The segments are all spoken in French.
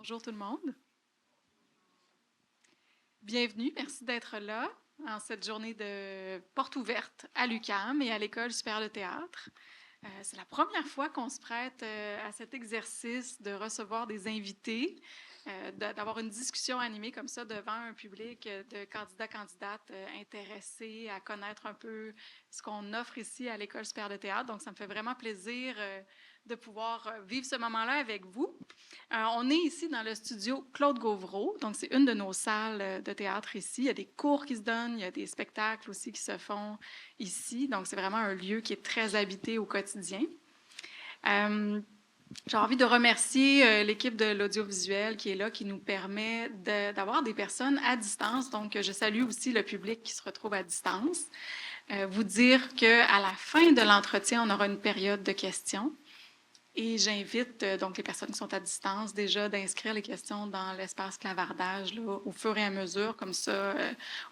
Bonjour tout le monde. Bienvenue, merci d'être là en cette journée de porte ouverte à l'UQAM et à l'École supérieure de théâtre. C'est la première fois qu'on se prête à cet exercice de recevoir des invités, d'avoir une discussion animée comme ça devant un public de candidats-candidates intéressés à connaître un peu ce qu'on offre ici à l'École supérieure de théâtre. Donc, ça me fait vraiment plaisir de pouvoir vivre ce moment-là avec vous. On est ici dans le studio Claude Gauvreau, donc c'est une de nos salles de théâtre ici. Il y a des cours qui se donnent, il y a des spectacles aussi qui se font ici, donc c'est vraiment un lieu qui est très habité au quotidien. J'ai envie de remercier l'équipe de l'audiovisuel qui est là, qui nous permet d'avoir des personnes à distance. Donc, je salue aussi le public qui se retrouve à distance. Vous dire qu'à la fin de l'entretien, on aura une période de questions. Et j'invite donc les personnes qui sont à distance déjà d'inscrire les questions dans l'espace clavardage là, au fur et à mesure, comme ça,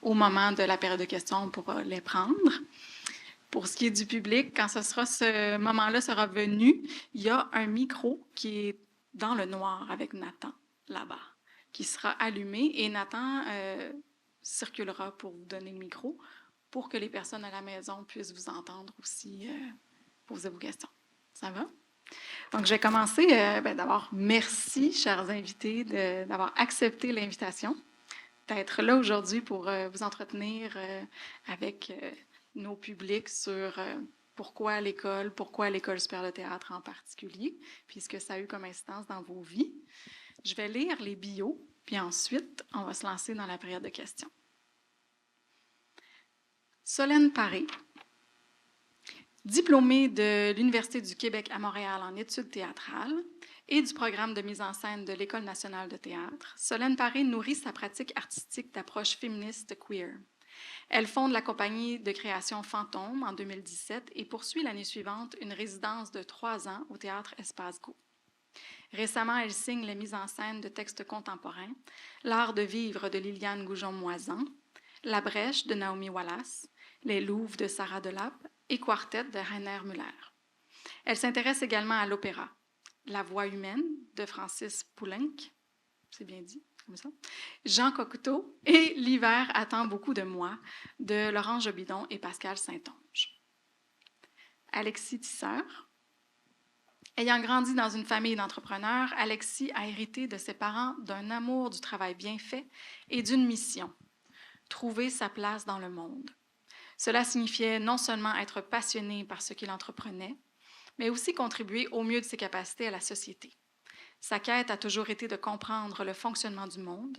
au moment de la période de questions, on pourra les prendre. Pour ce qui est du public, quand ce moment-là sera venu, il y a un micro qui est dans le noir avec Nathan là-bas, qui sera allumé et Nathan circulera pour vous donner le micro pour que les personnes à la maison puissent vous entendre aussi poser vos questions. Ça va? Donc, je vais commencer. D'abord, merci, chers invités, d'avoir accepté l'invitation, d'être là aujourd'hui pour vous entretenir avec nos publics sur pourquoi l'École supérieure de théâtre en particulier, puis ce que ça a eu comme incidence dans vos vies. Je vais lire les bios, puis ensuite, on va se lancer dans la période de questions. Solène Paré, diplômée de l'Université du Québec à Montréal en études théâtrales et du programme de mise en scène de l'École nationale de théâtre, Solène Paré nourrit sa pratique artistique d'approche féministe queer. Elle fonde la compagnie de création Fantôme en 2017 et poursuit l'année suivante une résidence de 3 ans au Théâtre Espace Go. Récemment, elle signe les mises en scène de textes contemporains, L'art de vivre de Liliane Goujon-Moisan, La brèche de Naomi Wallace, Les louves de Sarah Delap et Quartet de Rainer Müller. Elle s'intéresse également à l'opéra, La voix humaine de Francis Poulenc, c'est bien dit, comme ça, Jean Cocteau et L'hiver attend beaucoup de moi de Laurent Jobidon et Pascal Saint-Onge. Alexis Tisseur. Ayant grandi dans une famille d'entrepreneurs, Alexis a hérité de ses parents d'un amour du travail bien fait et d'une mission, trouver sa place dans le monde. Cela signifiait non seulement être passionné par ce qu'il entreprenait, mais aussi contribuer au mieux de ses capacités à la société. Sa quête a toujours été de comprendre le fonctionnement du monde,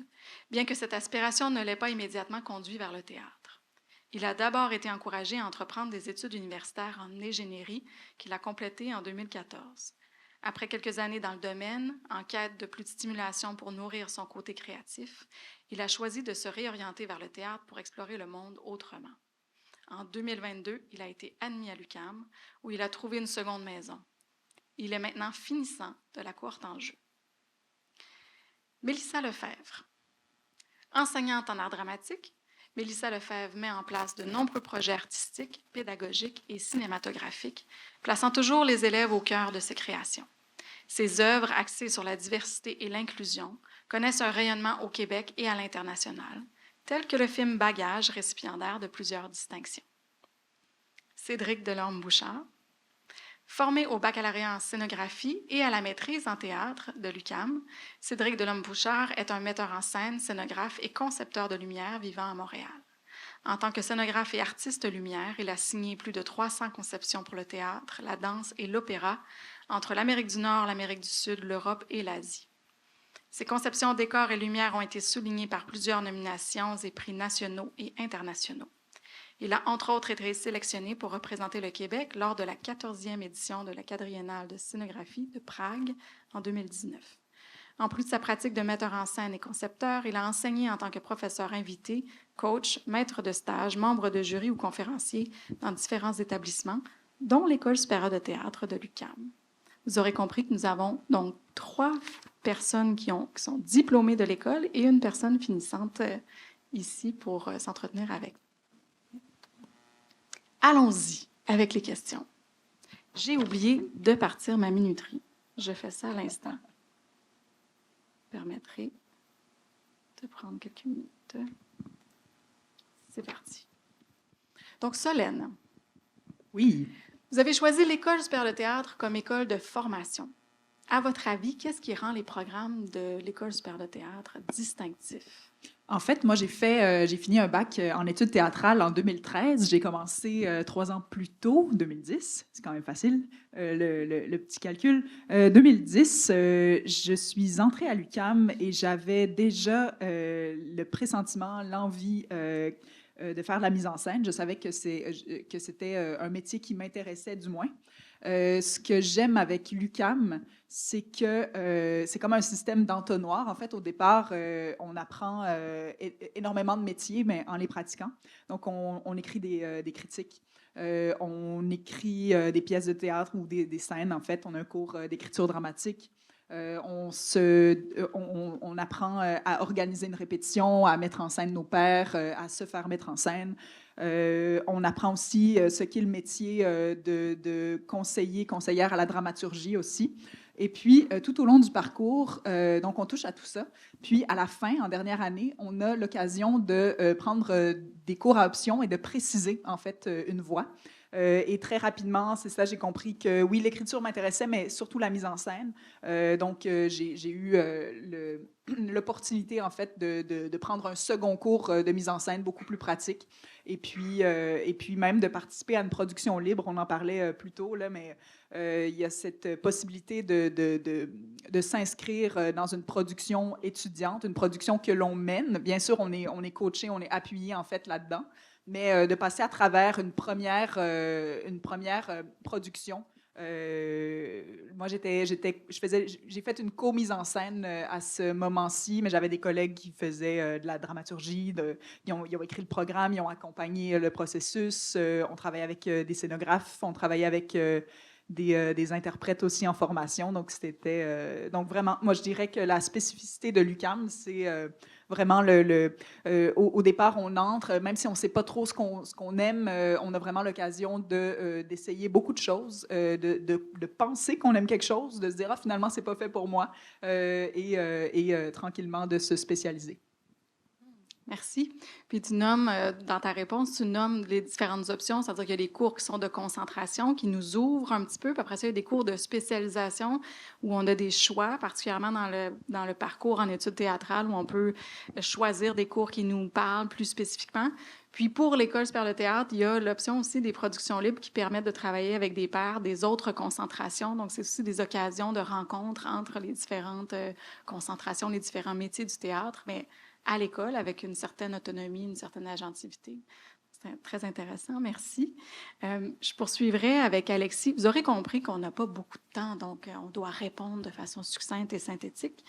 bien que cette aspiration ne l'ait pas immédiatement conduit vers le théâtre. Il a d'abord été encouragé à entreprendre des études universitaires en ingénierie qu'il a complétées en 2014. Après quelques années dans le domaine, en quête de plus de stimulation pour nourrir son côté créatif, il a choisi de se réorienter vers le théâtre pour explorer le monde autrement. En 2022, il a été admis à l'UQAM, où il a trouvé une seconde maison. Il est maintenant finissant de la cohorte en jeu. Mélissa Lefebvre. Enseignante en art dramatique, Mélissa Lefebvre met en place de nombreux projets artistiques, pédagogiques et cinématographiques, plaçant toujours les élèves au cœur de ses créations. Ses œuvres, axées sur la diversité et l'inclusion, connaissent un rayonnement au Québec et à l'international, tel que le film Bagage, récipiendaire de plusieurs distinctions. Cédric Delorme-Bouchard. Formé au baccalauréat en scénographie et à la maîtrise en théâtre de l'UQAM, Cédric Delorme-Bouchard est un metteur en scène, scénographe et concepteur de lumière vivant à Montréal. En tant que scénographe et artiste lumière, il a signé plus de 300 conceptions pour le théâtre, la danse et l'opéra entre l'Amérique du Nord, l'Amérique du Sud, l'Europe et l'Asie. Ses conceptions décors et lumière ont été soulignées par plusieurs nominations et prix nationaux et internationaux. Il a entre autres été sélectionné pour représenter le Québec lors de la 14e édition de la quadriennale de scénographie de Prague en 2019. En plus de sa pratique de metteur en scène et concepteur, il a enseigné en tant que professeur invité, coach, maître de stage, membre de jury ou conférencier dans différents établissements, dont l'École supérieure de théâtre de l'UQAM. Vous aurez compris que nous avons donc 3 personnes qui sont diplômées de l'école et une personne finissante ici pour s'entretenir avec. Allons-y avec les questions. J'ai oublié de partir ma minuterie. Je fais ça à l'instant. permettrai de prendre quelques minutes. C'est parti. Donc, Solène. Oui. Vous avez choisi l'École supérieure de théâtre comme école de formation. À votre avis, qu'est-ce qui rend les programmes de l'École supérieure de théâtre distinctifs? En fait, moi, j'ai fini un bac en études théâtrales en 2013. J'ai commencé 3 ans plus tôt, 2010. C'est quand même facile, le petit calcul. 2010, je suis entrée à l'UQAM et j'avais déjà le pressentiment, l'envie de faire de la mise en scène. Je savais que c'était un métier qui m'intéressait du moins. Ce que j'aime avec l'UQAM, c'est que c'est comme un système d'entonnoir. En fait, au départ, on apprend énormément de métiers, mais en les pratiquant. Donc, on écrit des critiques. On écrit des pièces de théâtre ou des scènes, en fait. On a un cours d'écriture dramatique. On apprend à organiser une répétition, à mettre en scène nos pairs, à se faire mettre en scène. On apprend aussi ce qu'est le métier de conseiller, conseillère à la dramaturgie aussi. Et puis, tout au long du parcours, donc on touche à tout ça. Puis, à la fin, en dernière année, on a l'occasion de prendre des cours à option et de préciser, en fait, une voix. Et très rapidement, c'est ça, j'ai compris que oui, l'écriture m'intéressait, mais surtout la mise en scène. Donc, j'ai eu l'opportunité, en fait, de prendre un second cours de mise en scène beaucoup plus pratique. Et puis même de participer à une production libre. On en parlait plus tôt, là, mais il y a cette possibilité de s'inscrire dans une production étudiante, une production que l'on mène. Bien sûr, on est coaché, on est appuyé, en fait, là-dedans. Mais de passer à travers une première production. Moi, j'ai fait une co-mise en scène à ce moment-ci, mais j'avais des collègues qui faisaient de la dramaturgie, ils ont écrit le programme, ils ont accompagné le processus. On travaillait avec des scénographes, on travaillait avec des interprètes aussi en formation. Donc, donc vraiment, moi, je dirais que la spécificité de l'UQAM, c'est vraiment au départ, on entre, même si on ne sait pas trop ce qu'on aime, on a vraiment l'occasion d'essayer beaucoup de choses, de penser qu'on aime quelque chose, de se dire, ah, finalement, c'est pas fait pour moi, et tranquillement de se spécialiser. Merci. Puis tu nommes, dans ta réponse, tu nommes les différentes options, c'est-à-dire qu'il y a des cours qui sont de concentration, qui nous ouvrent un petit peu, puis après ça, il y a des cours de spécialisation où on a des choix, particulièrement dans le parcours en études théâtrales, où on peut choisir des cours qui nous parlent plus spécifiquement. Puis pour l'École supérieure de théâtre, il y a l'option aussi des productions libres qui permettent de travailler avec des pairs des autres concentrations. Donc, c'est aussi des occasions de rencontres entre les différentes concentrations, les différents métiers du théâtre, mais à l'école avec une certaine autonomie, une certaine agentivité. C'est très intéressant, merci. Je poursuivrai avec Alexis. Vous aurez compris qu'on n'a pas beaucoup de temps, donc on doit répondre de façon succincte et synthétique.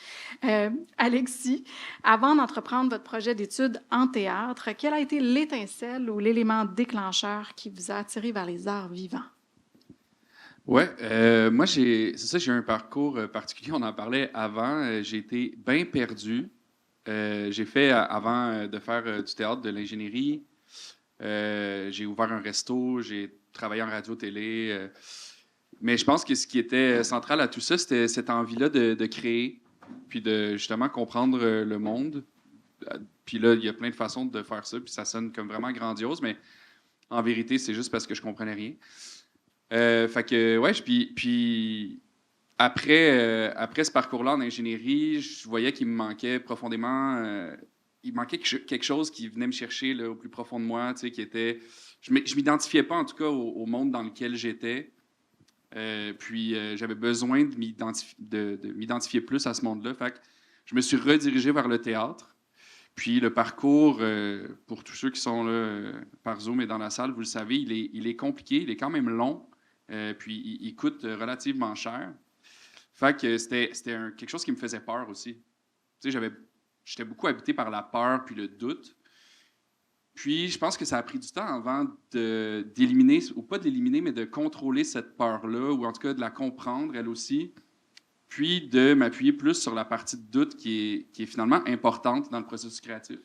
Alexis, avant d'entreprendre votre projet d'études en théâtre, quelle a été l'étincelle ou l'élément déclencheur qui vous a attiré vers les arts vivants? Oui, moi, c'est ça, j'ai eu un parcours particulier, on en parlait avant. J'ai été bien perdu. J'ai fait, avant de faire du théâtre, de l'ingénierie. J'ai ouvert un resto, j'ai travaillé en radio-télé. Mais je pense que ce qui était central à tout ça, c'était cette envie-là de créer, puis de justement comprendre le monde. Puis là, il y a plein de façons de faire ça, puis ça sonne comme vraiment grandiose, mais en vérité, c'est juste parce que je comprenais rien. Fait que, ouais, puis après ce parcours-là en ingénierie, je voyais qu'il me manquait profondément. Il manquait quelque chose qui venait me chercher là, au plus profond de moi, tu sais, qui était. Je m'identifiais pas, en tout cas, au monde dans lequel j'étais. Puis j'avais besoin de m'identifier plus à ce monde-là. Fait que je me suis redirigé vers le théâtre. Puis le parcours, pour tous ceux qui sont là par Zoom et dans la salle, vous le savez, il est compliqué, il est quand même long. Puis il coûte relativement cher. Fait que c'était quelque chose qui me faisait peur aussi. Tu sais, j'étais beaucoup habité par la peur puis le doute. Puis je pense que ça a pris du temps avant d'éliminer, ou pas d'éliminer, mais de contrôler cette peur-là, ou en tout cas de la comprendre elle aussi. Puis de m'appuyer plus sur la partie de doute qui est finalement importante dans le processus créatif.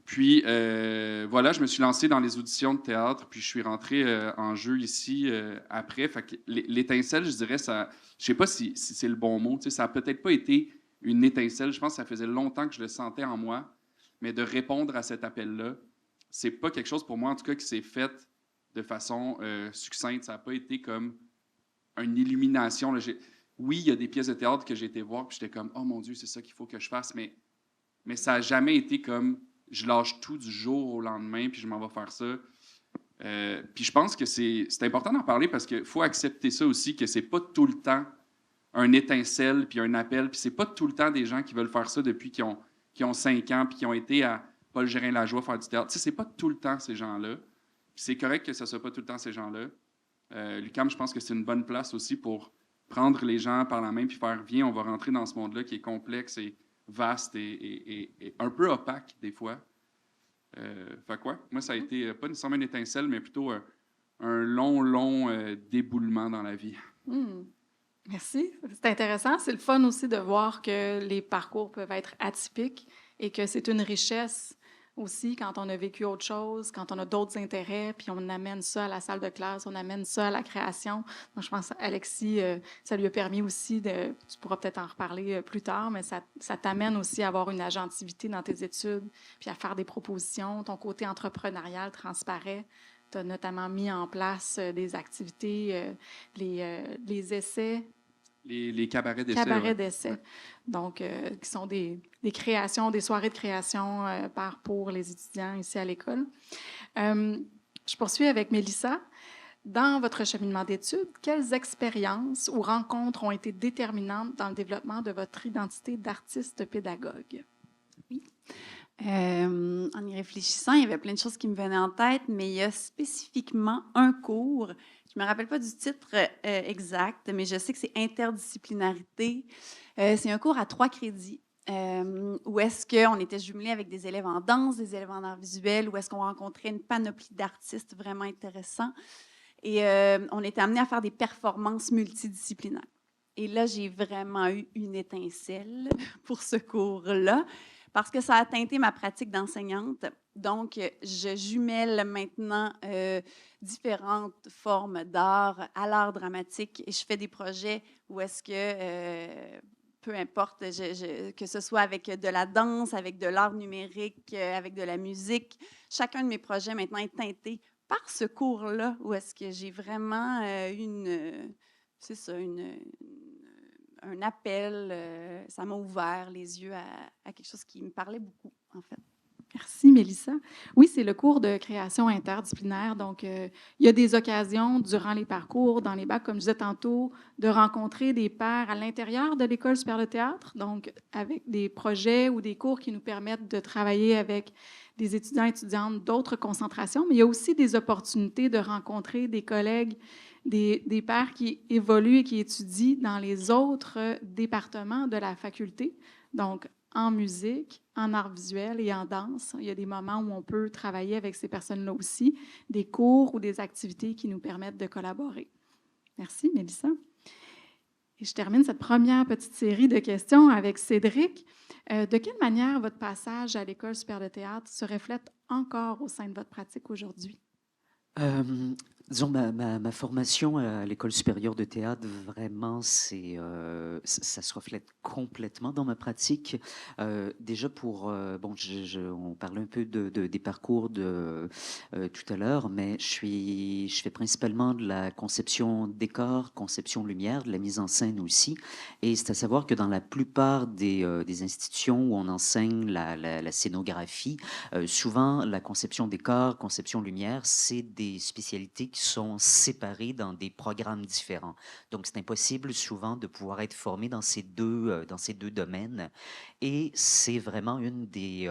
Puis voilà, je me suis lancé dans les auditions de théâtre, puis je suis rentré en jeu ici après. Fait que l'étincelle, je dirais, ça, je sais pas si c'est le bon mot, tu sais, ça a peut-être pas été une étincelle. Je pense que ça faisait longtemps que je le sentais en moi, mais de répondre à cet appel-là, c'est pas quelque chose pour moi, en tout cas, qui s'est fait de façon succincte. Ça n'a pas été comme une illumination. Là. Oui, il y a des pièces de théâtre que j'ai été voir, puis j'étais comme, oh mon Dieu, c'est ça qu'il faut que je fasse, mais ça n'a jamais été comme, je lâche tout du jour au lendemain, puis je m'en vais faire ça. Puis je pense que c'est important d'en parler parce qu'il faut accepter ça aussi, que c'est pas tout le temps un étincelle, puis un appel, puis c'est pas tout le temps des gens qui veulent faire ça depuis qu'ils ont 5 ans, puis qui ont été à Paul Gérin-Lajoie faire du théâtre. Tu sais, c'est pas tout le temps ces gens-là. Puis c'est correct que ce soit pas tout le temps ces gens-là. L'UQAM, je pense que c'est une bonne place aussi pour prendre les gens par la main puis faire « Viens, on va rentrer dans ce monde-là qui est complexe et vaste et un peu opaque des fois. » Fait quoi? Moi, ça a été pas nécessairement une étincelle, mais plutôt un long déboulement dans la vie. Merci. C'est intéressant. C'est le fun aussi de voir que les parcours peuvent être atypiques et que c'est une richesse aussi quand on a vécu autre chose, quand on a d'autres intérêts, puis on amène ça à la salle de classe, on amène ça à la création. Donc, je pense qu'Alexis, ça lui a permis aussi tu pourras peut-être en reparler plus tard, mais ça t'amène aussi à avoir une agentivité dans tes études, puis à faire des propositions. Ton côté entrepreneurial transparaît. Tu as notamment mis en place des activités, les essais. Les cabarets d'essai. Cabarets d'essai. Donc, qui sont des créations, des soirées de création pour les étudiants ici à l'école. Je poursuis avec Mélissa. Dans votre cheminement d'études, quelles expériences ou rencontres ont été déterminantes dans le développement de votre identité d'artiste pédagogue? Oui. En y réfléchissant, il y avait plein de choses qui me venaient en tête, mais il y a spécifiquement un cours. Je ne me rappelle pas du titre exact, mais je sais que c'est interdisciplinarité. C'est un cours à 3 crédits. Où est-ce qu'on était jumelés avec des élèves en danse, des élèves en arts visuels, où est-ce qu'on rencontrait une panoplie d'artistes vraiment intéressants. Et on était amenés à faire des performances multidisciplinaires. Et là, j'ai vraiment eu une étincelle pour ce cours-là, parce que ça a teinté ma pratique d'enseignante. Donc, je jumelle maintenant différentes formes d'art à l'art dramatique et je fais des projets où est-ce que, peu importe, que ce soit avec de la danse, avec de l'art numérique, avec de la musique, chacun de mes projets maintenant est teinté par ce cours-là où est-ce que j'ai vraiment un appel, ça m'a ouvert les yeux à quelque chose qui me parlait beaucoup, en fait. Merci, Mélissa. Oui, c'est le cours de création interdisciplinaire. Donc, il y a des occasions durant les parcours, dans les bacs, comme je disais tantôt, de rencontrer des pairs à l'intérieur de l'École supérieure de théâtre, donc avec des projets ou des cours qui nous permettent de travailler avec des étudiants et étudiantes d'autres concentrations, mais il y a aussi des opportunités de rencontrer des collègues, des pairs qui évoluent et qui étudient dans les autres départements de la faculté. Donc, en musique, en art visuel et en danse. Il y a des moments où on peut travailler avec ces personnes-là aussi, des cours ou des activités qui nous permettent de collaborer. Merci, Mélissa. Et je termine cette première petite série de questions avec Cédric. De quelle manière votre passage à l'École supérieure de théâtre se reflète encore au sein de votre pratique aujourd'hui? Disons, ma formation à l'École supérieure de théâtre, vraiment, ça se reflète complètement dans ma pratique. Déjà bon, on parlait un peu des parcours tout à l'heure, mais je fais principalement de la conception décor, conception lumière, de la mise en scène aussi. Et c'est à savoir que dans la plupart des institutions où on enseigne la scénographie, souvent la conception décor, conception lumière, c'est des spécialités qui sont séparées dans des programmes différents. Donc, c'est impossible souvent de pouvoir être formé dans ces deux domaines. Et c'est vraiment une des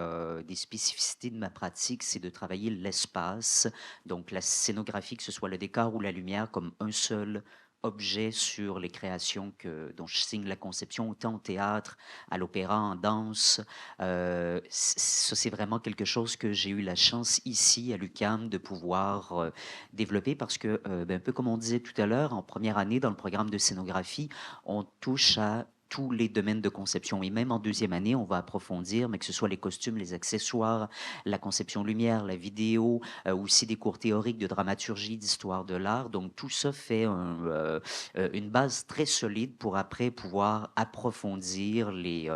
spécificités de ma pratique, c'est de travailler l'espace, donc la scénographie, que ce soit le décor ou la lumière, comme un seul objet sur les créations dont je signe la conception, autant au théâtre, à l'opéra, en danse. Ça, c'est vraiment quelque chose que j'ai eu la chance ici à l'UQAM de pouvoir développer parce que, un peu comme on disait tout à l'heure, en première année dans le programme de scénographie, on touche à tous les domaines de conception. Et même en deuxième année, on va approfondir, mais que ce soit les costumes, les accessoires, la conception lumière, la vidéo, aussi des cours théoriques de dramaturgie, d'histoire de l'art. Donc tout ça fait une base très solide pour après pouvoir approfondir les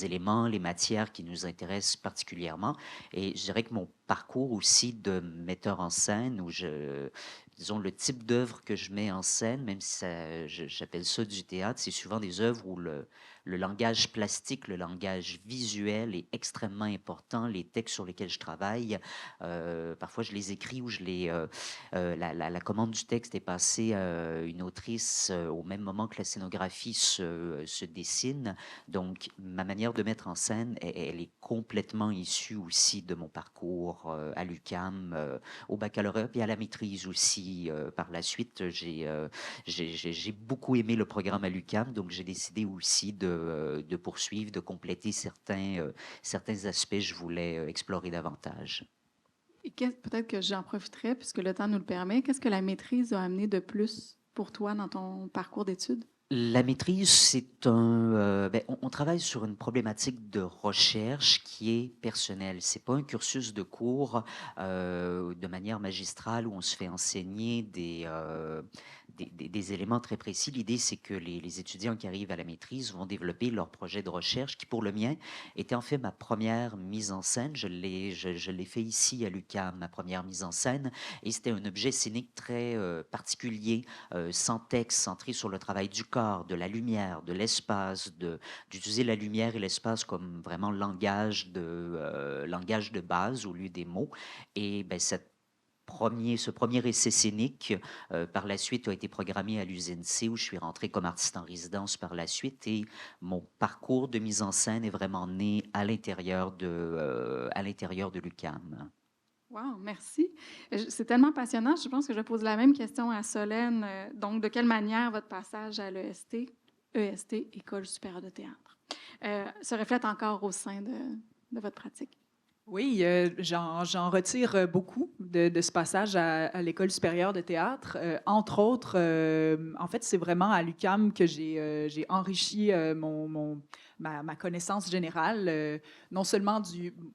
éléments, les matières qui nous intéressent particulièrement. Et je dirais que mon parcours aussi de metteur en scène, disons, le type d'œuvre que je mets en scène, même si j'appelle ça du théâtre, c'est souvent des œuvres où le langage plastique, le langage visuel est extrêmement important. Les textes sur lesquels je travaille, parfois je les écris ou la commande du texte est passée à une autrice au même moment que la scénographie se dessine. Donc, ma manière de mettre en scène, elle est complètement issue aussi de mon parcours à l'UQAM, au baccalauréat et à la maîtrise aussi. Par la suite, j'ai beaucoup aimé le programme à l'UQAM, donc j'ai décidé aussi de poursuivre, de compléter certains aspects que je voulais explorer davantage. Et peut-être que j'en profiterai, puisque le temps nous le permet. Qu'est-ce que la maîtrise a amené de plus pour toi dans ton parcours d'études? La maîtrise, c'est on travaille sur une problématique de recherche qui est personnelle. C'est pas un cursus de cours de manière magistrale où on se fait enseigner des éléments très précis. L'idée, c'est que les étudiants qui arrivent à la maîtrise vont développer leur projet de recherche, qui pour le mien était en fait ma première mise en scène. Je l'ai fait ici à l'UQAM, ma première mise en scène, et c'était un objet scénique très particulier, sans texte, centré sur le travail du corps, de la lumière, de l'espace, d'utiliser la lumière et l'espace comme vraiment langage de base au lieu des mots. Et ben, ce premier essai scénique, par la suite, a été programmé à l'usine C, où je suis rentré comme artiste en résidence par la suite. Et mon parcours de mise en scène est vraiment né à l'intérieur de l'UQAM. Wow, merci. C'est tellement passionnant. Je pense que je pose la même question à Solène. Donc, de quelle manière votre passage à l'EST, École supérieure de théâtre, se reflète encore au sein de votre pratique? Oui, j'en retire beaucoup de ce passage à l'École supérieure de théâtre. Entre autres, en fait, c'est vraiment à l'UQAM que j'ai enrichi ma connaissance générale, non seulement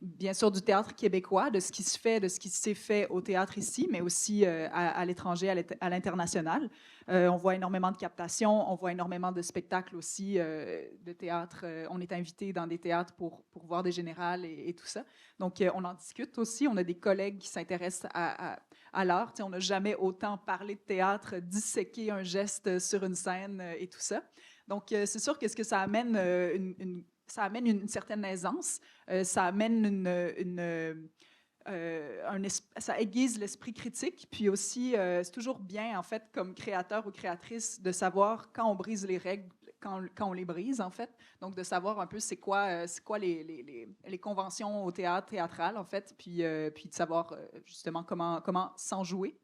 bien sûr du théâtre québécois, de ce qui se fait, de ce qui s'est fait au théâtre ici, mais aussi à l'étranger, à l'international. On voit énormément de captations, on voit énormément de spectacles aussi de théâtre. On est invité dans des théâtres pour voir des générales et tout ça. Donc, on en discute aussi. On a des collègues qui s'intéressent à l'art. On n'a jamais autant parlé de théâtre, disséqué un geste sur une scène et tout ça. Donc, c'est sûr que ce que ça amène, ça amène une certaine aisance, ça amène ça aiguise l'esprit critique, puis aussi, c'est toujours bien, en fait, comme créateur ou créatrice, de savoir quand on brise les règles, quand on les brise, en fait. Donc, de savoir un peu c'est quoi les conventions au théâtral, en fait, puis de savoir justement comment s'en jouer.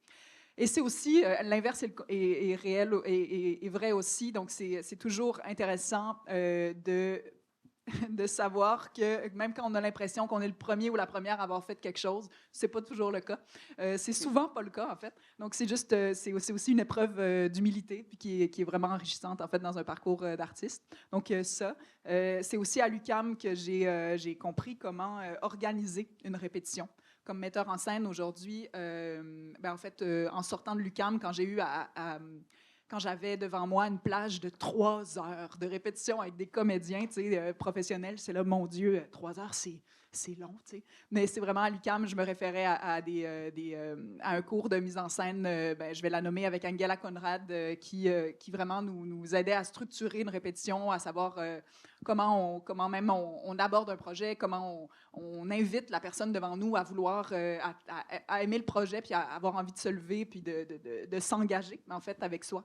Et c'est aussi, l'inverse est réel et vrai aussi, donc c'est toujours intéressant de savoir que même quand on a l'impression qu'on est le premier ou la première à avoir fait quelque chose, c'est pas toujours le cas. C'est souvent pas le cas, en fait. Donc, c'est aussi une épreuve d'humilité puis qui est vraiment enrichissante, en fait, dans un parcours d'artiste. Donc, c'est aussi à l'UQAM que j'ai compris comment organiser une répétition. Comme metteur en scène aujourd'hui, en fait, en sortant de l'UQAM, quand j'avais devant moi une plage de 3 heures de répétition avec des comédiens professionnels, c'est là, mon Dieu, 3 heures, c'est long, tu sais. Mais c'est vraiment à l'UQAM, je me référais à un cours de mise en scène, je vais la nommer avec Angela Conrad, qui vraiment nous aidait à structurer une répétition, à savoir comment même on aborde un projet, comment on invite la personne devant nous à vouloir, à aimer le projet, puis à avoir envie de se lever, puis de s'engager, en fait, avec soi.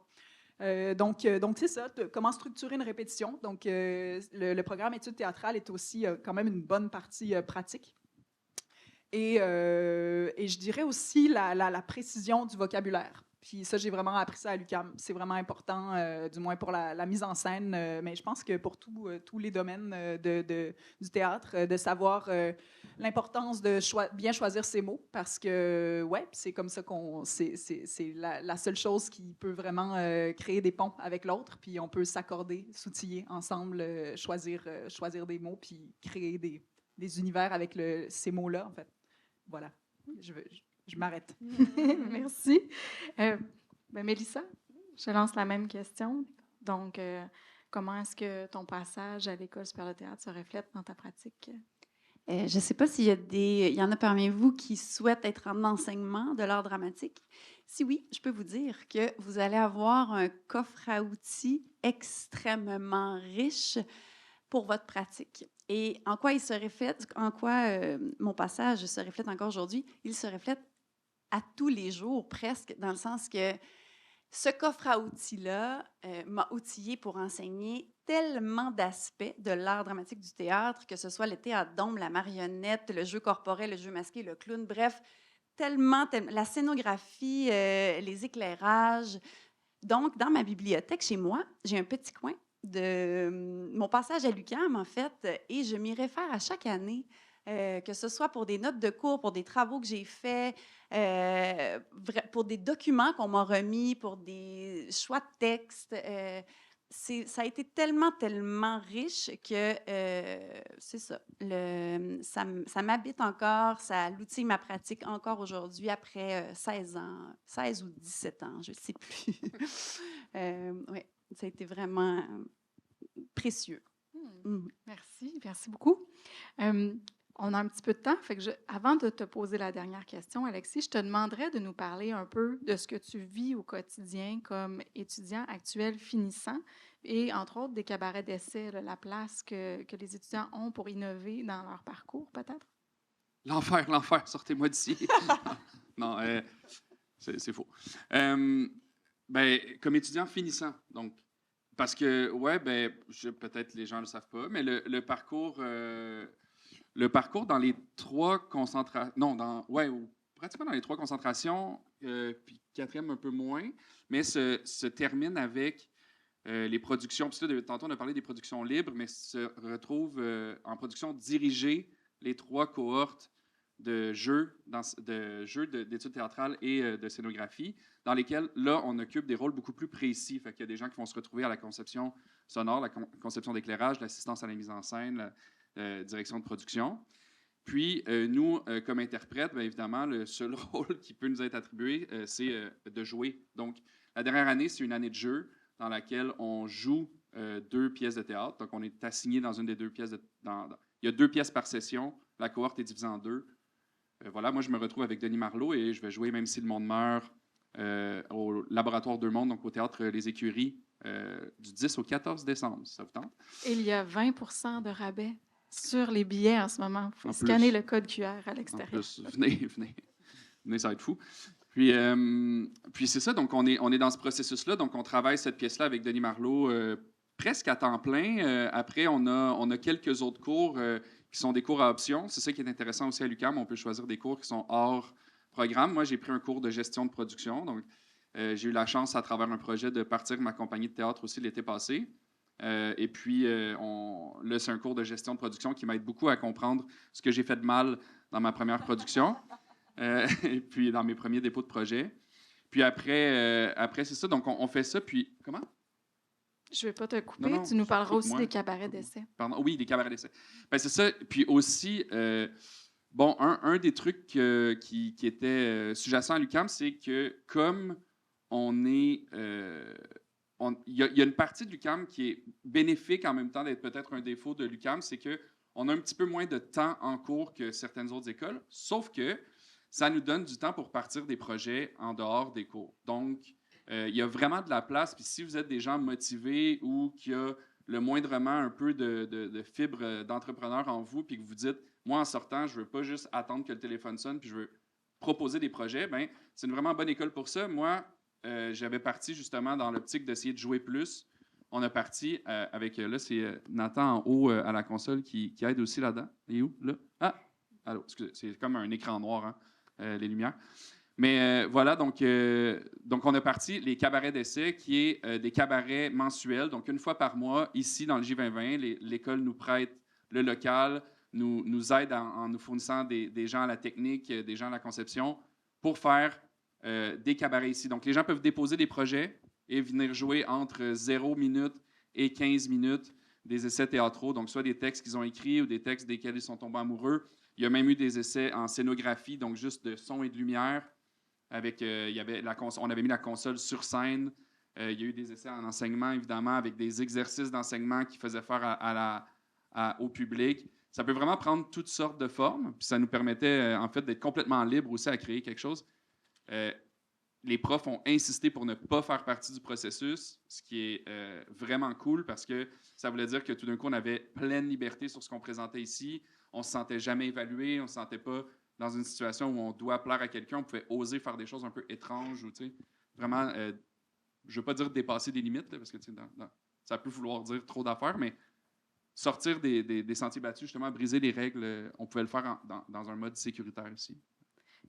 Donc c'est ça, comment structurer une répétition. Donc, le programme études théâtrales est aussi quand même une bonne partie pratique. Et je dirais aussi la précision du vocabulaire. Puis ça, j'ai vraiment appris ça à l'UQAM. C'est vraiment important, du moins pour la mise en scène, mais je pense que pour tous les domaines du théâtre, de savoir l'importance de bien choisir ses mots, parce que, ouais, c'est comme ça c'est la seule chose qui peut vraiment créer des ponts avec l'autre, puis on peut s'accorder, s'outiller ensemble, choisir des mots, puis créer des univers avec ces mots-là, en fait. Voilà. Je m'arrête. Merci. Mélissa, je lance la même question. Donc, comment est-ce que ton passage à l'École supérieure de théâtre se reflète dans ta pratique? Je ne sais pas s'il y a il y en a parmi vous qui souhaitent être en enseignement de l'art dramatique. Si oui, je peux vous dire que vous allez avoir un coffre à outils extrêmement riche pour votre pratique. Et en quoi il se reflète, mon passage se reflète encore aujourd'hui? Il se reflète à tous les jours, presque, dans le sens que ce coffre à outils-là m'a outillé pour enseigner tellement d'aspects de l'art dramatique du théâtre, que ce soit le théâtre d'ombre, la marionnette, le jeu corporel, le jeu masqué, le clown, bref, tellement la scénographie, les éclairages. Donc, dans ma bibliothèque, chez moi, j'ai un petit coin de mon passage à l'UQAM, en fait, et je m'y réfère à chaque année, que ce soit pour des notes de cours, pour des travaux que j'ai faits, pour des documents qu'on m'a remis, pour des choix de textes. Ça a été tellement, tellement riche que c'est ça. Ça m'habite encore, ça l'outille ma pratique encore aujourd'hui, après 16 ans, 16 ou 17 ans, je ne sais plus. Oui, ça a été vraiment précieux. Merci beaucoup. On a un petit peu de temps, fait que avant de te poser la dernière question, Alexis, je te demanderais de nous parler un peu de ce que tu vis au quotidien comme étudiant actuel finissant et, entre autres, des cabarets d'essai, la place que les étudiants ont pour innover dans leur parcours, peut-être? L'enfer, sortez-moi d'ici. Non, c'est faux. Comme étudiant finissant, donc, parce que, ouais, peut-être les gens ne le savent pas, mais le parcours dans les trois concentrations, pratiquement dans les trois concentrations, puis quatrième un peu moins, mais se termine avec les productions. Puis là, tantôt, on a parlé des productions libres, mais se retrouve en production dirigée les trois cohortes de jeux, d'études théâtrales et de scénographie, dans lesquels, là, on occupe des rôles beaucoup plus précis. Fait qu'il y a des gens qui vont se retrouver à la conception sonore, la conception d'éclairage, l'assistance à la mise en scène, la direction de production. Puis, nous, comme interprètes, bien évidemment, le seul rôle qui peut nous être attribué, c'est de jouer. Donc, la dernière année, c'est une année de jeu dans laquelle on joue 2 pièces de théâtre. Donc, on est assigné dans une des 2 pièces. Il y a 2 pièces par session. La cohorte est divisée en 2. Voilà, moi, je me retrouve avec Denis Marleau et je vais jouer Même si le monde meurt au Laboratoire Deux Mondes, donc au Théâtre Les Écuries, du 10 au 14 décembre, si ça vous tente. Et il y a 20 de rabais sur les billets en ce moment. Il faut En scanner plus. le code QR à l'extérieur. En plus, venez, ça va être fou. Puis c'est ça, donc on est dans ce processus-là, donc on travaille cette pièce-là avec Denis Marleau presque à temps plein. Après, on a quelques autres cours qui sont des cours à option. C'est ça qui est intéressant aussi à l'UQAM, on peut choisir des cours qui sont hors programme. Moi, j'ai pris un cours de gestion de production, donc j'ai eu la chance, à travers un projet, de partir ma compagnie de théâtre aussi l'été passé. Et puis, là, c'est un cours de gestion de production qui m'aide beaucoup à comprendre ce que j'ai fait de mal dans ma première production. Et puis, dans mes premiers dépôts de projet. Puis après c'est ça. Donc, on fait ça. Puis, comment? Je ne vais pas te couper. Non, tu nous parleras aussi coupe-moi. des cabarets d'essai. Pardon. Oui, des cabarets d'essai. Ben, c'est ça. Puis aussi, un des trucs qui était sous-jacent à l'UQAM, c'est que comme on est... il y a une partie de l'UQAM qui est bénéfique en même temps d'être peut-être un défaut de l'UQAM, c'est qu'on a un petit peu moins de temps en cours que certaines autres écoles, sauf que ça nous donne du temps pour partir des projets en dehors des cours. Donc, il y a vraiment de la place. Puis si vous êtes des gens motivés ou qui a le moindrement un peu de fibre d'entrepreneur en vous, puis que vous dites, moi, en sortant, je ne veux pas juste attendre que le téléphone sonne, puis je veux proposer des projets, bien, c'est une vraiment bonne école pour ça. Moi, j'avais parti justement dans l'optique d'essayer de jouer plus. On a parti avec, là, c'est Nathan en haut à la console qui aide aussi là-dedans. Il est où, là? Ah! Allô, excusez, c'est comme un écran noir, hein, les lumières. Mais voilà, donc on a parti les cabarets d'essai, qui est des cabarets mensuels. Donc, une fois par mois, ici, dans le J2020, l'école nous prête le local, nous aide en nous fournissant des gens à la technique, des gens à la conception, pour faire des cabarets ici. Donc, les gens peuvent déposer des projets et venir jouer entre 0 minutes et 15 minutes des essais théâtraux. Donc, soit des textes qu'ils ont écrits ou des textes desquels ils sont tombés amoureux. Il y a même eu des essais en scénographie, donc juste de son et de lumière. Avec, on avait mis la console sur scène. Il y a eu des essais en enseignement, évidemment, avec des exercices d'enseignement qui faisaient faire au public. Ça peut vraiment prendre toutes sortes de formes. Puis ça nous permettait, en fait, d'être complètement libre aussi à créer quelque chose. Les profs ont insisté pour ne pas faire partie du processus, ce qui est vraiment cool parce que ça voulait dire que tout d'un coup, on avait pleine liberté sur ce qu'on présentait ici. On ne se sentait jamais évalué, on ne se sentait pas dans une situation où on doit plaire à quelqu'un, on pouvait oser faire des choses un peu étranges ou, vraiment, je ne veux pas dire dépasser des limites, là, parce que ça peut vouloir dire trop d'affaires, mais sortir des sentiers battus, justement, briser les règles, on pouvait le faire dans un mode sécuritaire aussi.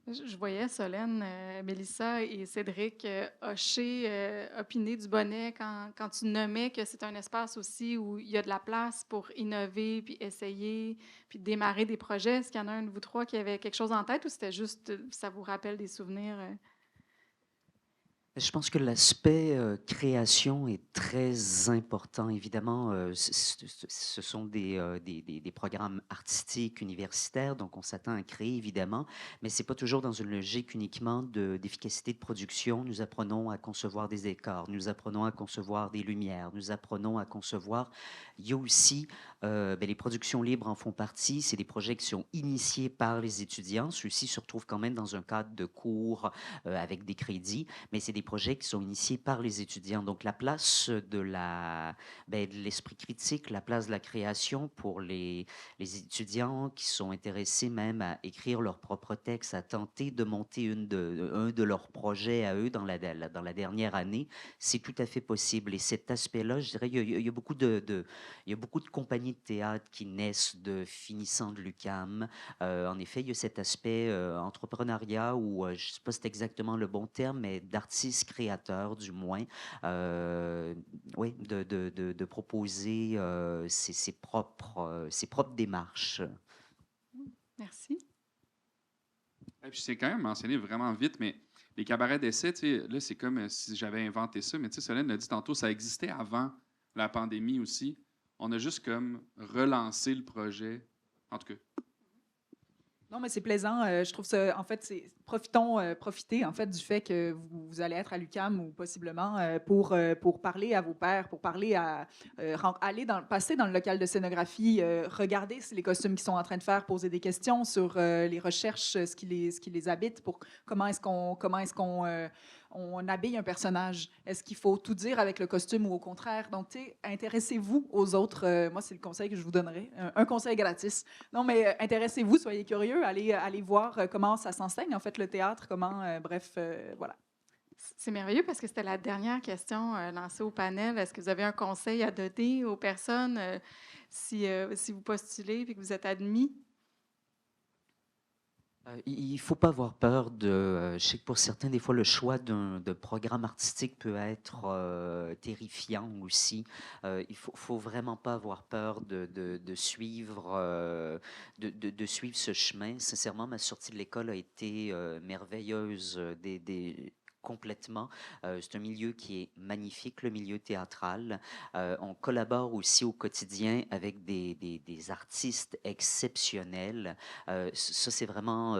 Je voyais Solène, Mélissa et Cédric hocher, opiner du bonnet quand tu nommais que c'est un espace aussi où il y a de la place pour innover, puis essayer, puis démarrer des projets. Est-ce qu'il y en a un de vous trois qui avait quelque chose en tête ou c'était juste, ça vous rappelle des souvenirs? Je pense que l'aspect création est très important. Évidemment, ce sont des programmes artistiques universitaires, donc on s'attend à créer, évidemment, mais ce n'est pas toujours dans une logique uniquement d'efficacité de production. Nous apprenons à concevoir des décors, nous apprenons à concevoir des lumières, nous apprenons à concevoir. Il y a aussi, les productions libres en font partie. C'est des projets qui sont initiés par les étudiants. Ceux-ci se retrouvent quand même dans un cadre de cours avec des crédits, mais c'est des projets qui sont initiés par les étudiants. Donc, la place de l'esprit critique, la place de la création pour les étudiants qui sont intéressés même à écrire leur propre texte, à tenter de monter un de leurs projets à eux dans la dernière année, c'est tout à fait possible. Et cet aspect-là, je dirais, il y a beaucoup il y a beaucoup de compagnies de théâtre qui naissent de finissants de l'UQAM. En effet, il y a cet aspect entrepreneuriat ou, je ne sais pas si c'est exactement le bon terme, mais d'artistes créateurs, du moins, oui, de proposer ses propres démarches. Merci. Et puis c'est quand même mentionné vraiment vite, mais les cabarets d'essai, là, c'est comme si j'avais inventé ça, mais Solène l'a dit tantôt, ça existait avant la pandémie aussi. On a juste comme relancé le projet, en tout cas. Non, mais c'est plaisant. Je trouve ça, en fait, profitez en fait du fait que vous allez être à l'UQAM ou possiblement pour parler à vos pairs, pour parler passer dans le local de scénographie, regarder les costumes qu'ils sont en train de faire, poser des questions sur les recherches, ce qui les habite, pour comment est-ce qu'on on habille un personnage. Est-ce qu'il faut tout dire avec le costume ou au contraire? Donc, intéressez-vous aux autres. Moi, c'est le conseil que je vous donnerais. Un conseil gratis. Non, mais intéressez-vous, soyez curieux, allez voir comment ça s'enseigne, en fait, le théâtre, voilà. C'est merveilleux parce que c'était la dernière question lancée au panel. Est-ce que vous avez un conseil à donner aux personnes si vous postulez et que vous êtes admis? Il ne faut pas avoir peur je sais que pour certains, des fois, le choix de programme artistique peut être terrifiant aussi. Il ne faut vraiment pas avoir peur de suivre, de suivre ce chemin. Sincèrement, ma sortie de l'école a été merveilleuse. Complètement. C'est un milieu qui est magnifique, le milieu théâtral. On collabore aussi au quotidien avec des artistes exceptionnels. Ça, c'est vraiment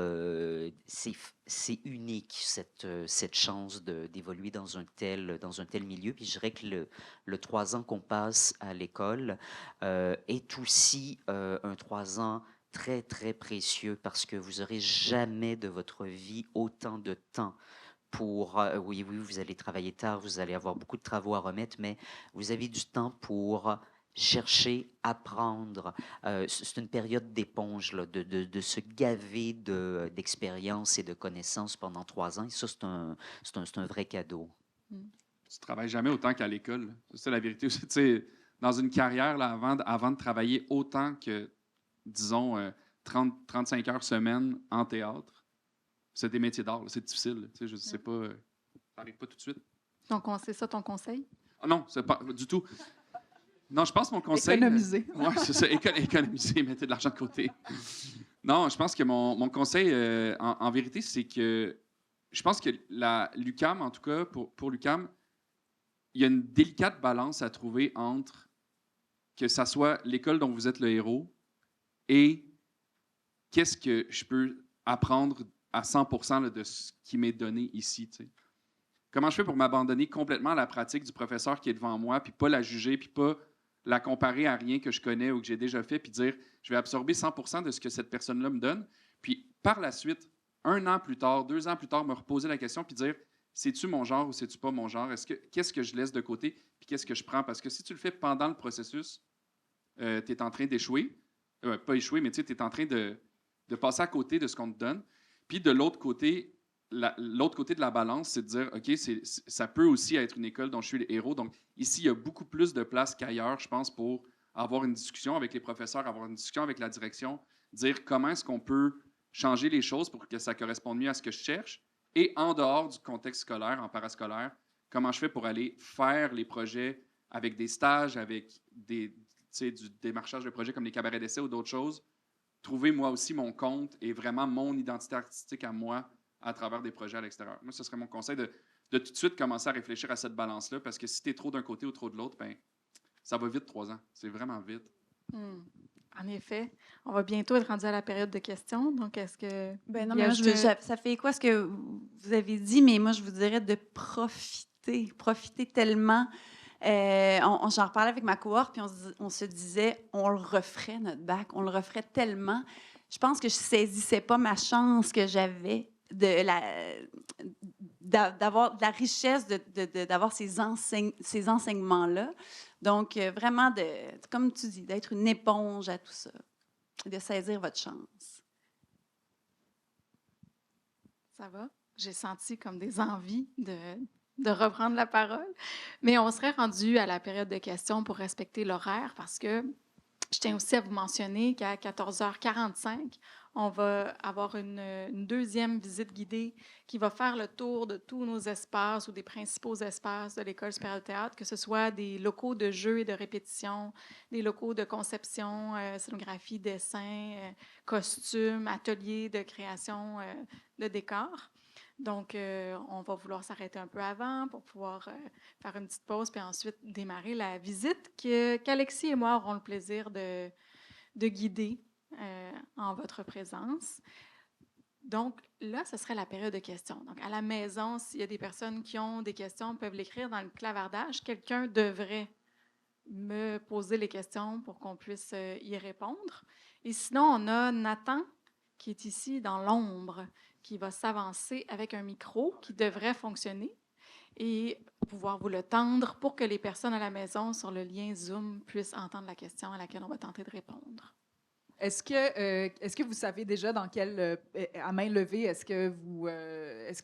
c'est unique, cette chance d'évoluer dans un tel milieu. Puis je dirais que le 3 ans qu'on passe à l'école est aussi un 3 ans très, très précieux parce que vous n'aurez jamais de votre vie autant de temps oui, vous allez travailler tard, vous allez avoir beaucoup de travaux à remettre, mais vous avez du temps pour chercher, apprendre. C'est une période d'éponge, là, de se gaver d'expérience et de connaissances pendant 3 ans. Et ça, c'est un vrai cadeau. Tu ne travailles jamais autant qu'à l'école. C'est ça la vérité aussi. Dans une carrière, là, avant de travailler autant que, disons, 35 heures semaine en théâtre, c'est des métiers d'art, là, c'est difficile. Là, tu sais, je sais pas, ça n'arrive pas tout de suite. Donc, c'est ça ton conseil? Ah non, c'est pas du tout. Non, je pense que mon conseil... Économiser. Oui, c'est ça, économiser, mettez de l'argent de côté. Non, je pense que mon conseil, en vérité, c'est que je pense que l'UQAM, en tout cas, pour l'UQAM, il y a une délicate balance à trouver entre que ça soit l'école dont vous êtes le héros et qu'est-ce que je peux apprendre à 100% là, de ce qui m'est donné ici. Tu sais. Comment je fais pour m'abandonner complètement à la pratique du professeur qui est devant moi, puis pas la juger, puis pas la comparer à rien que je connais ou que j'ai déjà fait, puis dire, je vais absorber 100% de ce que cette personne-là me donne, puis par la suite, 1 an plus tard, 2 ans plus tard, me reposer la question, puis dire, c'est-tu mon genre ou c'est-tu pas mon genre? Qu'est-ce que je laisse de côté, puis qu'est-ce que je prends? Parce que si tu le fais pendant le processus, tu es en train d'échouer. Pas échouer, mais tu es en train de passer à côté de ce qu'on te donne. Puis de l'autre côté, l'autre côté de la balance, c'est de dire, OK, ça peut aussi être une école dont je suis le héros. Donc ici, il y a beaucoup plus de place qu'ailleurs, je pense, pour avoir une discussion avec les professeurs, avoir une discussion avec la direction, dire comment est-ce qu'on peut changer les choses pour que ça corresponde mieux à ce que je cherche. Et en dehors du contexte scolaire, en parascolaire, comment je fais pour aller faire les projets avec des stages, avec du démarchage de projets comme les cabarets d'essai ou d'autres choses, trouver moi aussi mon compte et vraiment mon identité artistique à moi à travers des projets à l'extérieur. Moi, ce serait mon conseil de tout de suite commencer à réfléchir à cette balance-là, parce que si tu es trop d'un côté ou trop de l'autre, ben ça va vite, 3 ans. C'est vraiment vite. En effet, on va bientôt être rendu à la période de questions. Donc, est-ce que... Ben non, il y a mais moi, juste- ça fait quoi ce que vous avez dit, mais moi, je vous dirais de profiter tellement. J'en reparlais avec ma cohorte, puis on se disait, on le referait, notre bac, on le referait tellement. Je pense que je saisissais pas ma chance que j'avais d'avoir de la richesse, d'avoir ces enseignements-là. Donc, vraiment, comme tu dis, d'être une éponge à tout ça, de saisir votre chance. Ça va? J'ai senti comme des envies de reprendre la parole. Mais on serait rendu à la période de questions pour respecter l'horaire parce que je tiens aussi à vous mentionner qu'à 14h45, on va avoir une deuxième visite guidée qui va faire le tour de tous nos espaces ou des principaux espaces de l'École supérieure de théâtre, que ce soit des locaux de jeu et de répétition, des locaux de conception, scénographie, dessin, costumes, ateliers de création de décors. Donc, on va vouloir s'arrêter un peu avant pour pouvoir faire une petite pause, puis ensuite démarrer la visite qu'Alexis et moi aurons le plaisir de guider en votre présence. Donc, là, ce serait la période de questions. Donc, à la maison, s'il y a des personnes qui ont des questions, peuvent l'écrire dans le clavardage. Quelqu'un devrait me poser les questions pour qu'on puisse y répondre. Et sinon, on a Nathan qui est ici dans l'ombre, qui va s'avancer avec un micro qui devrait fonctionner et pouvoir vous le tendre pour que les personnes à la maison sur le lien Zoom puissent entendre la question à laquelle on va tenter de répondre. Est-ce que vous savez déjà dans quel, à main levée, est-ce que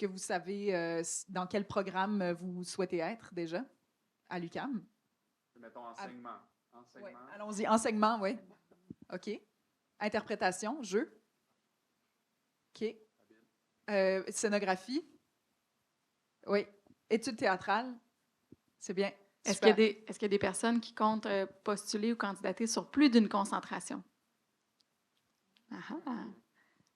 vous savez dans quel programme vous souhaitez être déjà à l'UQAM? Mettons enseignement. Ouais, allons-y, enseignement, oui. OK. Interprétation, jeu. OK. Scénographie. Oui. Études théâtrales. C'est bien. Est-ce qu'il y a des personnes qui comptent postuler ou candidater sur plus d'une concentration? Ah,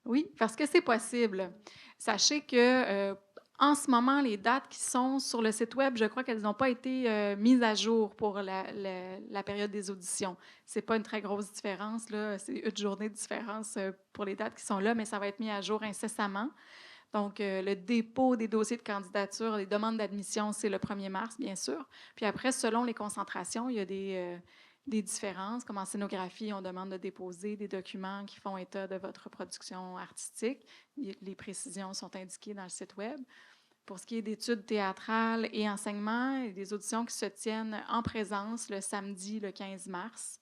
oui, parce que c'est possible. Sachez que en ce moment, les dates qui sont sur le site Web, je crois qu'elles n'ont pas été mises à jour pour la période des auditions. Ce n'est pas une très grosse différence, là. C'est une journée de différence pour les dates qui sont là, mais ça va être mis à jour incessamment. Donc, le dépôt des dossiers de candidature, les demandes d'admission, c'est le 1er mars, bien sûr. Puis après, selon les concentrations, il y a des différences. Comme en scénographie, on demande de déposer des documents qui font état de votre production artistique. Les précisions sont indiquées dans le site Web. Pour ce qui est d'études théâtrales et enseignement, il y a des auditions qui se tiennent en présence le samedi, le 15 mars.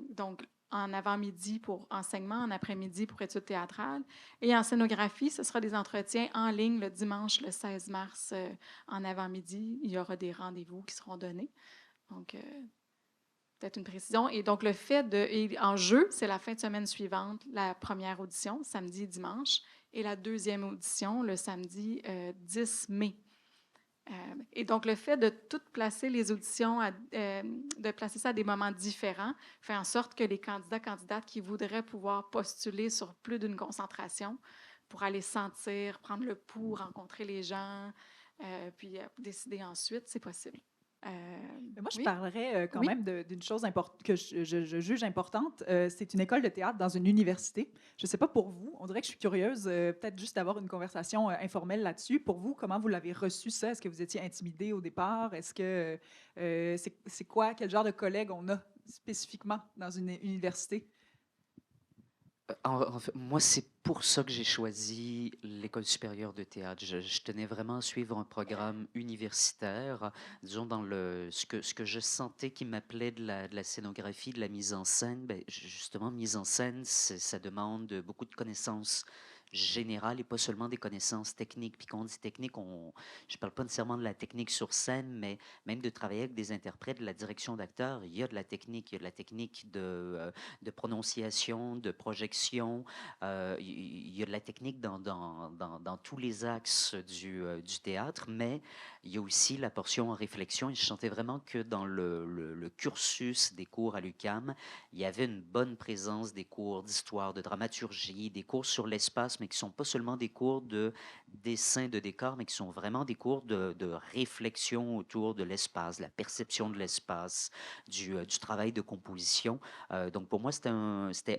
Donc, en avant-midi pour enseignement, en après-midi pour études théâtrales. Et en scénographie, ce sera des entretiens en ligne le dimanche, le 16 mars, en avant-midi. Il y aura des rendez-vous qui seront donnés. Donc, peut-être une précision. Et donc, le fait de... Et en jeu, c'est la fin de semaine suivante, la première audition, samedi et dimanche, et la deuxième audition, le samedi 10 mai. Et donc, le fait de tout placer les auditions, de placer ça à des moments différents, fait en sorte que les candidates qui voudraient pouvoir postuler sur plus d'une concentration pour aller sentir, prendre le pouls, rencontrer les gens, puis décider ensuite, c'est possible. Mais moi, je Oui? parlerais quand Oui? même d'une chose que je juge importante. C'est une école de théâtre dans une université. Je ne sais pas pour vous, on dirait que je suis curieuse, peut-être juste d'avoir une conversation informelle là-dessus. Pour vous, comment vous l'avez reçu ça? Est-ce que vous étiez intimidé au départ? Est-ce que c'est quoi, quel genre de collègues on a spécifiquement dans une université? En fait, moi, c'est pour ça que j'ai choisi l'École supérieure de théâtre. Je tenais vraiment à suivre un programme universitaire, disons, dans ce que je sentais qui m'appelait de la scénographie, de la mise en scène. Ben, justement, mise en scène, ça demande beaucoup de connaissances générales et pas seulement des connaissances techniques. Puis quand on dit technique, je parle pas nécessairement de la technique sur scène, mais même de travailler avec des interprètes, de la direction d'acteurs. Il y a de la technique, il y a de la technique de prononciation, de projection. Il y a de la technique dans tous les axes du théâtre, mais il y a aussi la portion en réflexion. Et je sentais vraiment que dans le cursus des cours à l'UQAM, il y avait une bonne présence des cours d'histoire, de dramaturgie, des cours sur l'espace, mais qui sont pas seulement des cours de dessin de décor, mais qui sont vraiment des cours de réflexion autour de l'espace, la perception de l'espace, du travail de composition. Donc pour moi, c'était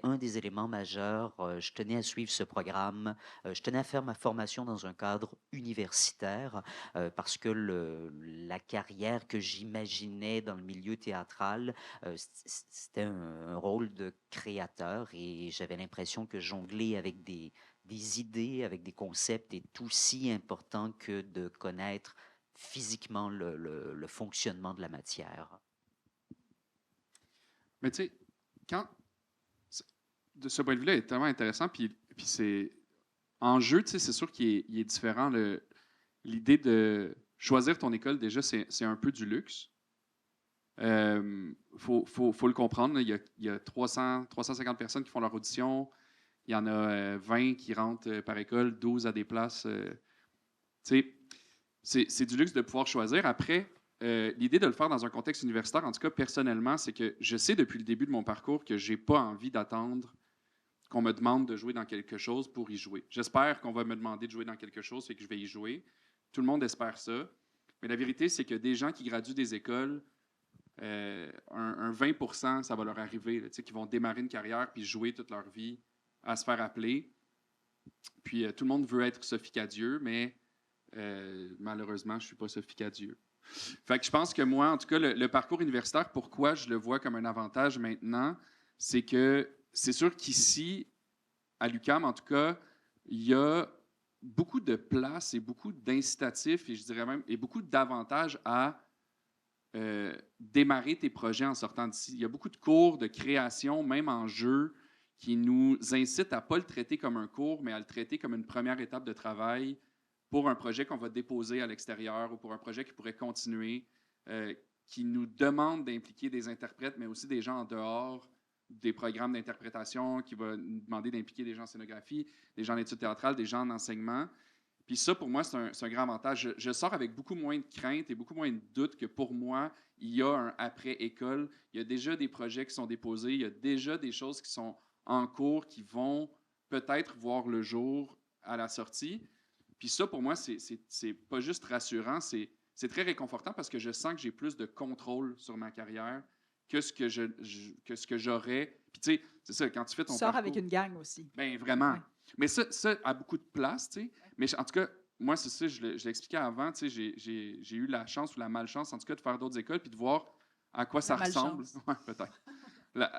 un des éléments majeurs. Je tenais à suivre ce programme. Je tenais à faire ma formation dans un cadre universitaire parce que la carrière que j'imaginais dans le milieu théâtral, c'était un rôle de créateur et j'avais l'impression que jongler avec des idées, avec des concepts est aussi important que de connaître physiquement le fonctionnement de la matière. Mais tu sais, quand, de ce point de vue-là, est tellement intéressant, puis c'est en jeu, tu sais, c'est sûr qu'il est différent. L'idée de choisir ton école, déjà, c'est un peu du luxe. Faut le comprendre. Là, il y a 350 personnes qui font leur audition. Il y en a 20 qui rentrent par école, 12 à des places. Tu sais, c'est du luxe de pouvoir choisir. Après, l'idée de le faire dans un contexte universitaire, en tout cas personnellement, c'est que je sais depuis le début de mon parcours que j'ai pas envie d'attendre qu'on me demande de jouer dans quelque chose pour y jouer. J'espère qu'on va me demander de jouer dans quelque chose et que je vais y jouer. Tout le monde espère ça. Mais la vérité, c'est que des gens qui graduent des écoles, un 20 ça va leur arriver, là, qui vont démarrer une carrière puis jouer toute leur vie à se faire appeler. Puis tout le monde veut être Sophie Cadieux, mais malheureusement, je ne suis pas Sophie Cadieux. Fait que je pense que moi, en tout cas, le parcours universitaire, pourquoi je le vois comme un avantage maintenant, c'est que c'est sûr qu'ici, à l'UQAM, en tout cas, il y a beaucoup de place et beaucoup d'incitatifs, et je dirais même, et beaucoup d'avantages à démarrer tes projets en sortant d'ici. Il y a beaucoup de cours de création, même en jeu, qui nous incitent à ne pas le traiter comme un cours, mais à le traiter comme une première étape de travail pour un projet qu'on va déposer à l'extérieur ou pour un projet qui pourrait continuer, qui nous demande d'impliquer des interprètes, mais aussi des gens en dehors des programmes d'interprétation, qui va nous demander d'impliquer des gens en scénographie, des gens en études théâtrales, des gens en enseignement. Puis ça, pour moi, c'est un grand avantage. Je sors avec beaucoup moins de crainte et beaucoup moins de doute que pour moi, il y a un après-école. Il y a déjà des projets qui sont déposés, il y a déjà des choses qui sont en cours qui vont peut-être voir le jour à la sortie. Puis ça, pour moi, c'est pas juste rassurant, c'est très réconfortant parce que je sens que j'ai plus de contrôle sur ma carrière que ce que j'aurais. Puis tu sais, c'est ça, quand tu fais ton Tu sors parcours... avec une gang aussi. Ben vraiment. Ouais. Mais ça a beaucoup de place, tu sais. Mais en tout cas, moi, c'est ça, je l'expliquais avant, tu sais, j'ai eu la chance ou la malchance, en tout cas, de faire d'autres écoles puis de voir à quoi ça ressemble. Ouais, peut-être.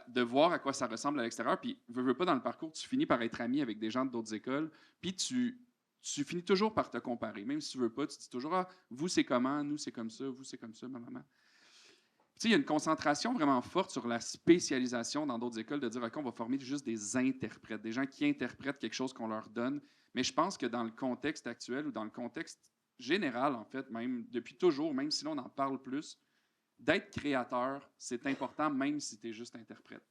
De voir à quoi ça ressemble à l'extérieur. Puis, veux pas, dans le parcours, tu finis par être ami avec des gens d'autres écoles. Puis, tu finis toujours par te comparer. Même si tu veux pas, tu dis toujours, ah, vous, c'est comment, nous, c'est comme ça, vous, c'est comme ça, ma maman. Tu sais, il y a une concentration vraiment forte sur la spécialisation dans d'autres écoles, de dire, OK, on va former juste des interprètes, des gens qui interprètent quelque chose qu'on leur donne. Mais je pense que dans le contexte actuel ou dans le contexte général, en fait, même depuis toujours, même si l'on en parle plus, d'être créateur, c'est important même si tu es juste interprète.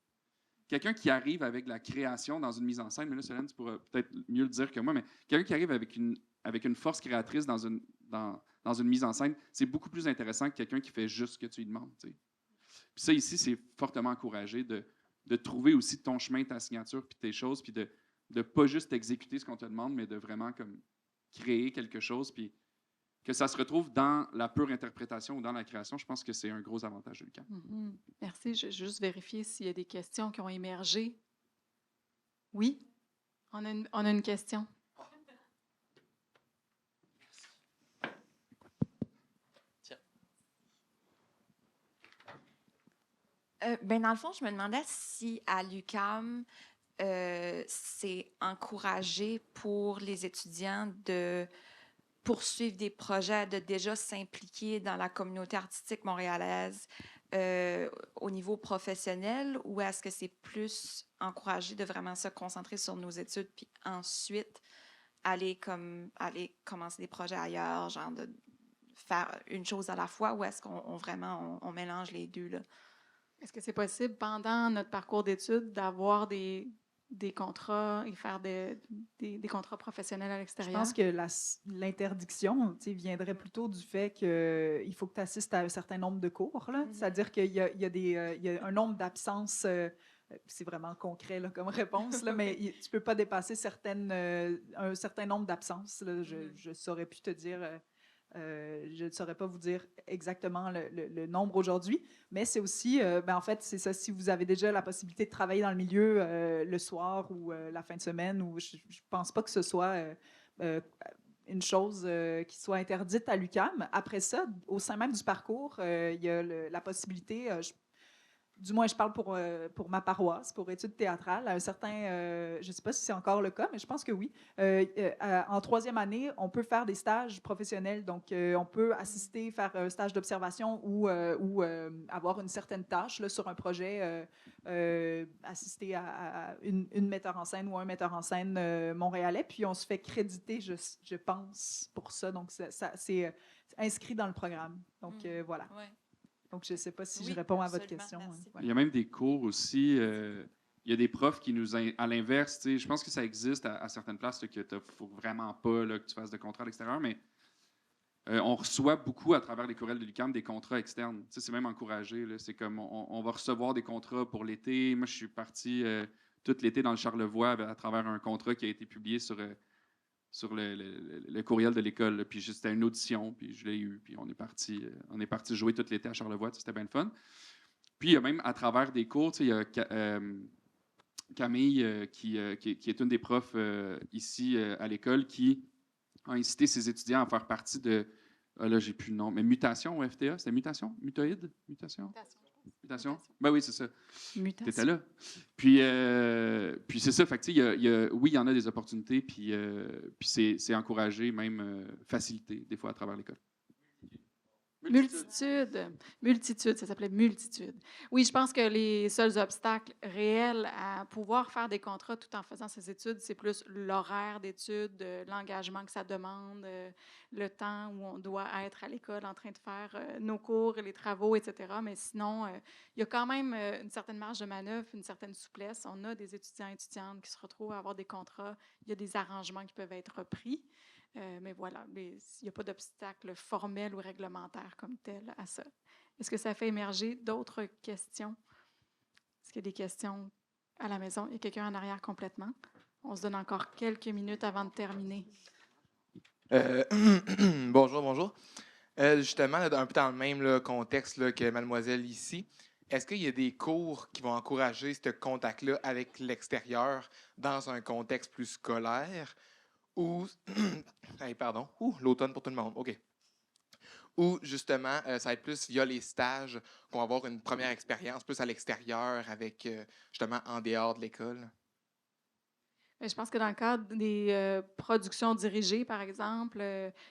Quelqu'un qui arrive avec la création dans une mise en scène, mais là, Solène, tu pourras peut-être mieux le dire que moi, mais quelqu'un qui arrive avec une force créatrice dans une mise en scène, c'est beaucoup plus intéressant que quelqu'un qui fait juste ce que tu lui demandes. T'sais. Puis ça, ici, c'est fortement encouragé de trouver aussi ton chemin, ta signature, puis tes choses, puis de ne pas juste exécuter ce qu'on te demande, mais de vraiment comme créer quelque chose, puis que ça se retrouve dans la pure interprétation ou dans la création. Je pense que c'est un gros avantage de l'UQAM. Mhm. Merci. Je vais juste vérifier s'il y a des questions qui ont émergé. Oui, on a une question. Dans le fond, je me demandais si à l'UQAM, c'est encouragé pour les étudiants de poursuivre des projets, de déjà s'impliquer dans la communauté artistique montréalaise au niveau professionnel, ou est-ce que c'est plus encouragé de vraiment se concentrer sur nos études, puis ensuite aller commencer des projets ailleurs, genre de faire une chose à la fois, ou est-ce qu'on vraiment on mélange les deux, là? Est-ce que c'est possible pendant notre parcours d'études d'avoir des contrats et faire des contrats professionnels à Je l'extérieur? pense que l'interdiction viendrait plutôt du fait qu'il faut que tu assistes à un certain nombre de cours. Là. C'est-à-dire qu'il y a un nombre d'absences, c'est vraiment concret là, comme réponse, là, mais tu ne peux pas dépasser un certain nombre d'absences. Là. Je ne saurais plus te dire. Je ne saurais pas vous dire exactement le nombre aujourd'hui, mais c'est aussi, en fait, c'est ça, si vous avez déjà la possibilité de travailler dans le milieu le soir ou la fin de semaine, ou je ne pense pas que ce soit une chose qui soit interdite à l'UQAM. Après ça, au sein même du parcours, il y a la possibilité, du moins, je parle pour ma paroisse, pour études théâtrales. À un certain, je ne sais pas si c'est encore le cas, mais je pense que oui. En troisième année, on peut faire des stages professionnels. Donc, on peut assister, faire un stage d'observation ou avoir une certaine tâche là, sur un projet, assister à une metteur en scène ou un metteur en scène montréalais. Puis, on se fait créditer, je pense, pour ça. Donc, c'est inscrit dans le programme. Donc, voilà. Ouais. Donc, je ne sais pas si je Oui, réponds à votre absolument, question. merci. Ouais. Il y a même des cours aussi. Il y a des profs qui nous... À l'inverse, je pense que ça existe à certaines places là, que il ne faut vraiment pas là, que tu fasses de contrat à l'extérieur, mais on reçoit beaucoup à travers les courriels de l'UQAM des contrats externes. C'est même encouragé. Là. C'est comme on va recevoir des contrats pour l'été. Moi, je suis parti tout l'été dans le Charlevoix à travers un contrat qui a été publié sur le courriel de l'école. Là. Puis c'était une audition, puis je l'ai eu. Puis on est parti jouer tout l'été à Charlevoix. C'était bien le fun. Puis il y a même à travers des cours, il y a Camille, qui est une des profs ici à l'école, qui a incité ses étudiants à faire partie de... Ah là, j'ai plus le nom. Mais Mutation au FTA, c'était Mutation? Mutoïde? Mutation? Mutation? Ben oui, c'est ça. Mutation. T'étais là. Puis c'est ça. Fait que, oui, il y en a des opportunités, puis c'est encouragé, même facilité, des fois, à travers l'école. Multitude, ça s'appelait multitude. Oui, je pense que les seuls obstacles réels à pouvoir faire des contrats tout en faisant ses études, c'est plus l'horaire d'études, l'engagement que ça demande, le temps où on doit être à l'école en train de faire nos cours, les travaux, etc. Mais sinon, il y a quand même une certaine marge de manœuvre, une certaine souplesse. On a des étudiants et étudiantes qui se retrouvent à avoir des contrats. Il y a des arrangements qui peuvent être pris. Mais voilà, il n'y a pas d'obstacle formel ou réglementaire comme tel à ça. Est-ce que ça fait émerger d'autres questions? Est-ce qu'il y a des questions à la maison? Il y a quelqu'un en arrière complètement? On se donne encore quelques minutes avant de terminer. Bonjour, bonjour. Justement, là, un peu dans le même là, contexte là, que mademoiselle ici, est-ce qu'il y a des cours qui vont encourager ce contact-là avec l'extérieur dans un contexte plus scolaire? Ou, hey, pardon, l'automne pour tout le monde, OK. Ou justement, ça va être plus via les stages qu'on va avoir une première expérience plus à l'extérieur avec, justement, en dehors de l'école? Je pense que dans le cadre des productions dirigées, par exemple,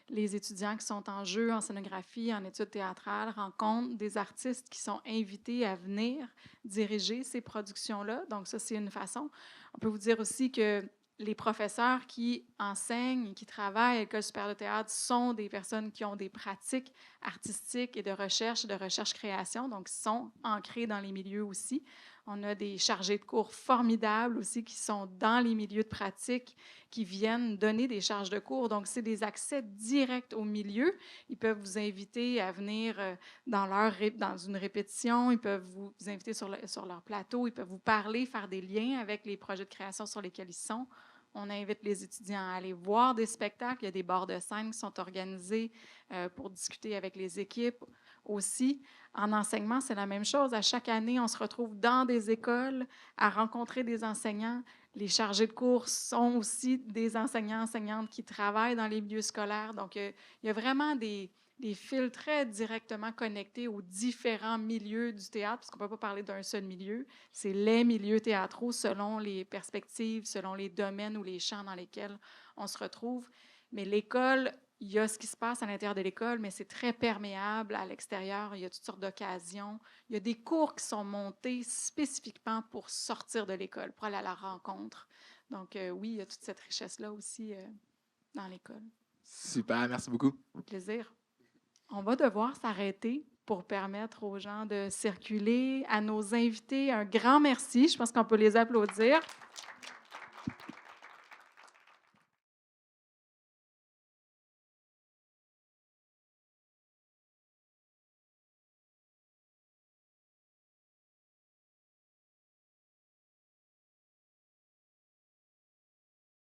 les étudiants qui sont en jeu, en scénographie, en études théâtrales, rencontrent des artistes qui sont invités à venir diriger ces productions-là. Donc ça, c'est une façon. On peut vous dire aussi que les professeurs qui enseignent et qui travaillent à l'École supérieure de théâtre sont des personnes qui ont des pratiques artistiques et de recherche-création, donc sont ancrées dans les milieux aussi. On a des chargés de cours formidables aussi qui sont dans les milieux de pratique, qui viennent donner des charges de cours. Donc, c'est des accès directs au milieu. Ils peuvent vous inviter à venir dans une répétition, ils peuvent vous inviter sur leur plateau, ils peuvent vous parler, faire des liens avec les projets de création sur lesquels ils sont. On invite les étudiants à aller voir des spectacles. Il y a des bords de scène qui sont organisés pour discuter avec les équipes aussi. En enseignement, c'est la même chose. À chaque année, on se retrouve dans des écoles à rencontrer des enseignants. Les chargés de cours sont aussi des enseignants-enseignantes qui travaillent dans les milieux scolaires. Donc, il y a vraiment des fils très directement connectés aux différents milieux du théâtre, parce qu'on ne peut pas parler d'un seul milieu. C'est les milieux théâtraux selon les perspectives, selon les domaines ou les champs dans lesquels on se retrouve. Mais l'école, il y a ce qui se passe à l'intérieur de l'école, mais c'est très perméable à l'extérieur. Il y a toutes sortes d'occasions. Il y a des cours qui sont montés spécifiquement pour sortir de l'école, pour aller à la rencontre. Donc, oui, il y a toute cette richesse-là aussi dans l'école. Super, merci beaucoup. Au plaisir. On va devoir s'arrêter pour permettre aux gens de circuler. À nos invités, un grand merci. Je pense qu'on peut les applaudir.